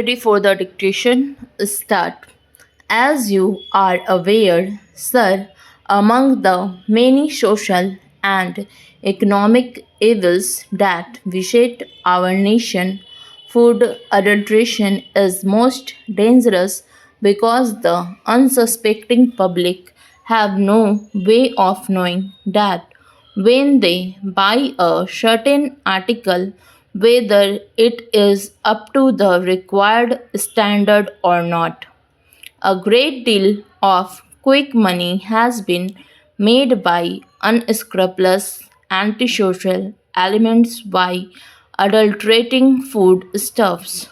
Ready for the dictation? Start. As you are aware, sir, among the many social and economic evils that visit our nation, food adulteration is most dangerous because the unsuspecting public have no way of knowing that when they buy a certain article, whether it is up to the required standard or not. A great deal of quick money has been made by unscrupulous antisocial elements by adulterating food stuffs.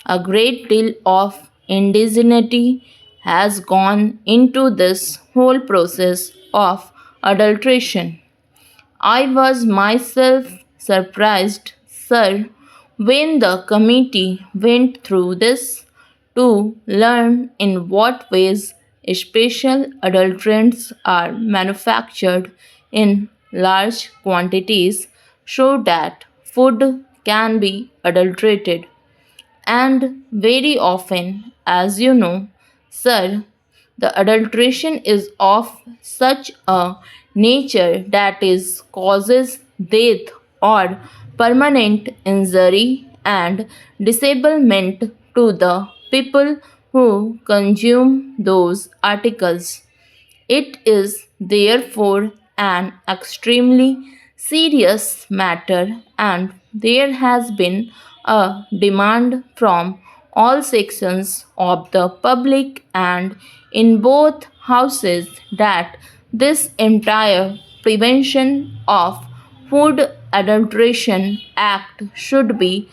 A great deal of indigeneity has gone into this whole process of adulteration. I was myself surprised, sir, when the committee went through this to learn in what ways special adulterants are manufactured in large quantities so that food can be adulterated. And very often, as you know, sir, the adulteration is of such a nature that is causes death or permanent injury and disablement to the people who consume those articles. It is therefore an extremely serious matter, and there has been a demand from all sections of the public and in both houses that this entire Prevention of Food Adulteration Act should be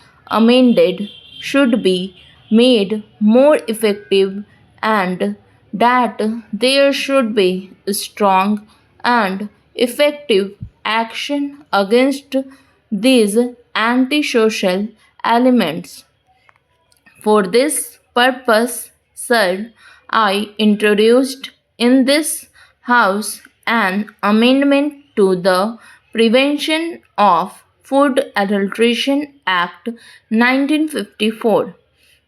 made more effective, and that there should be strong and effective action against these antisocial elements. For this purpose, sir, I introduced in this House an amendment to the Prevention of Food Adulteration Act 1954.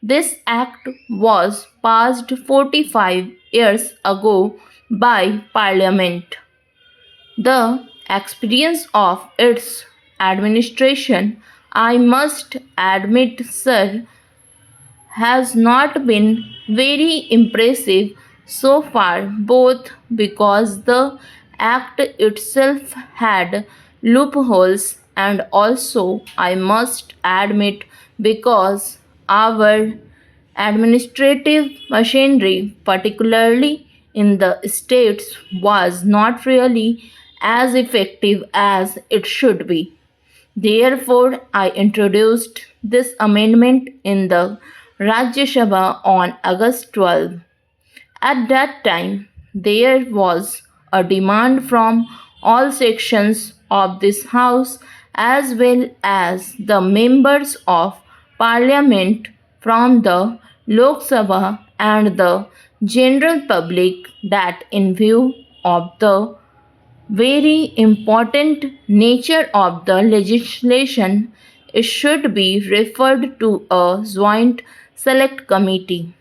This act was passed 45 years ago by Parliament. The experience of its administration, I must admit, sir, has not been very impressive so far, both because the act itself had loopholes and also, I must admit, because our administrative machinery, particularly in the states, was not really as effective as it should be. Therefore, I introduced this amendment in the Rajya Sabha on August 12. At that time, there was a demand from all sections of this House as well as the members of Parliament from the Lok Sabha and the general public that in view of the very important nature of the legislation, it should be referred to a joint select committee.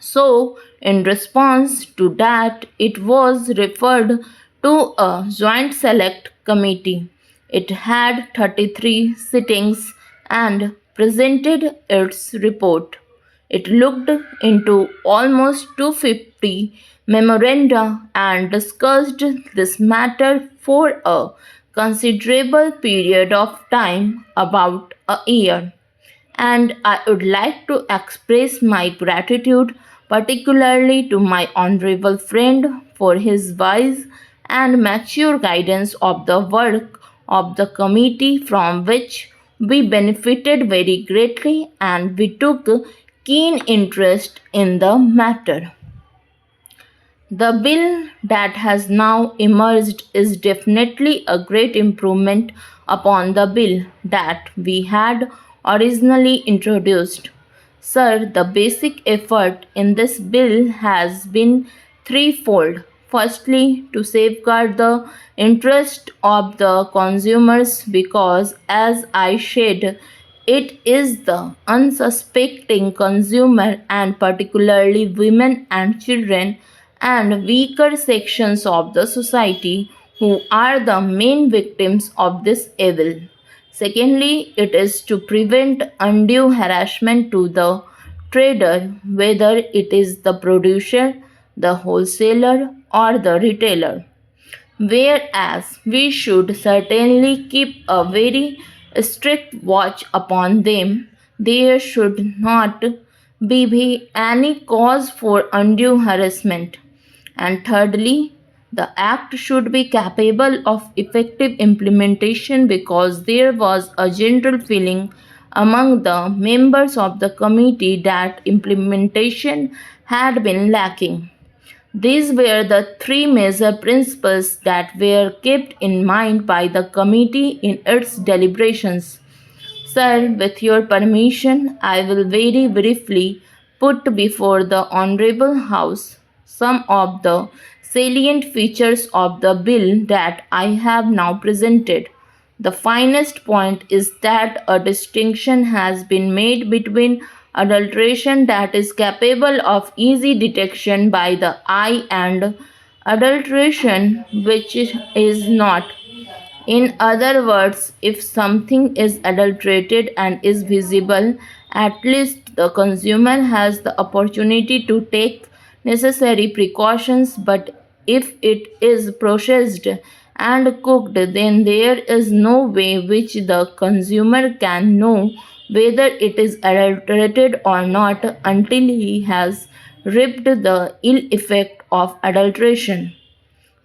So, in response to that, it was referred to a joint select committee. It had 33 sittings and presented its report. It looked into almost 250 memoranda and discussed this matter for a considerable period of time, about a year, and I would like to express my gratitude particularly to my honorable friend for his wise and mature guidance of the work of the committee, from which we benefited very greatly and we took keen interest in the matter. The bill that has now emerged is definitely a great improvement upon the bill that we had originally introduced. Sir, the basic effort in this bill has been threefold. Firstly, to safeguard the interest of the consumers, because, as I said It is the unsuspecting consumer, and particularly women and children and weaker sections of the society, who are the main victims of this evil. Secondly, it is to prevent undue harassment to the trader, whether it is the producer, the wholesaler, or the retailer. Whereas we should certainly keep a very strict watch upon them, there should not be any cause for undue harassment. And thirdly, the act should be capable of effective implementation, because there was a general feeling among the members of the committee that implementation had been lacking. These were the three major principles that were kept in mind by the committee in its deliberations. Sir, with your permission, I will very briefly put before the Honorable House some of the salient features of the bill that I have now presented. The finest point is that a distinction has been made between adulteration that is capable of easy detection by the eye and adulteration which is not. In other words, if something is adulterated and is visible, at least the consumer has the opportunity to take necessary precautions. But if it is processed and cooked, then there is no way which the consumer can know whether it is adulterated or not until he has reaped the ill effect of adulteration.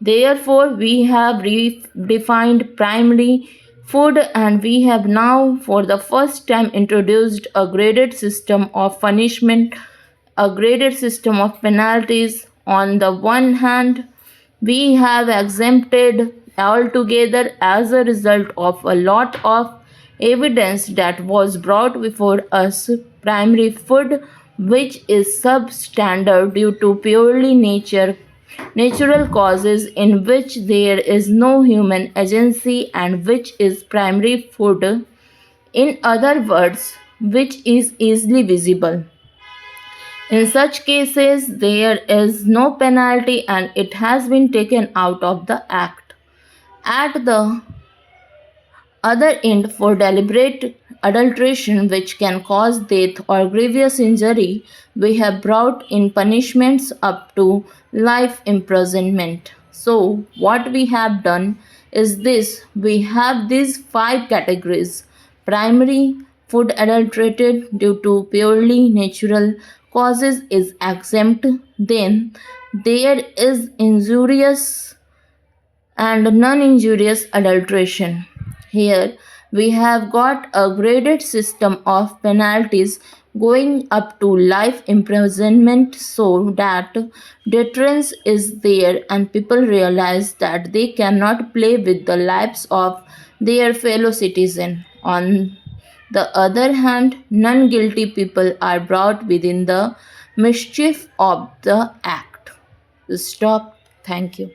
Therefore, we have redefined primary food, and we have now, for the first time, introduced a graded system of punishment, a graded system of penalties. On the one hand, we have exempted altogether, as a result of a lot of evidence that was brought before us, primary food, which is substandard due to purely natural causes in which there is no human agency, and which is primary food, in other words, which is easily visible. In such cases, there is no penalty and it has been taken out of the act. At the other end, for deliberate adulteration which can cause death or grievous injury, we have brought in punishments up to life imprisonment. So, what we have done is this: we have these five categories. Primary, food adulterated due to purely natural causes is exempt. Then there is injurious and non injurious adulteration. Here we have got a graded system of penalties going up to life imprisonment, so that deterrence is there and people realize that they cannot play with the lives of their fellow citizen. On the other hand, non guilty people are brought within the mischief of the act. Stop. Thank you.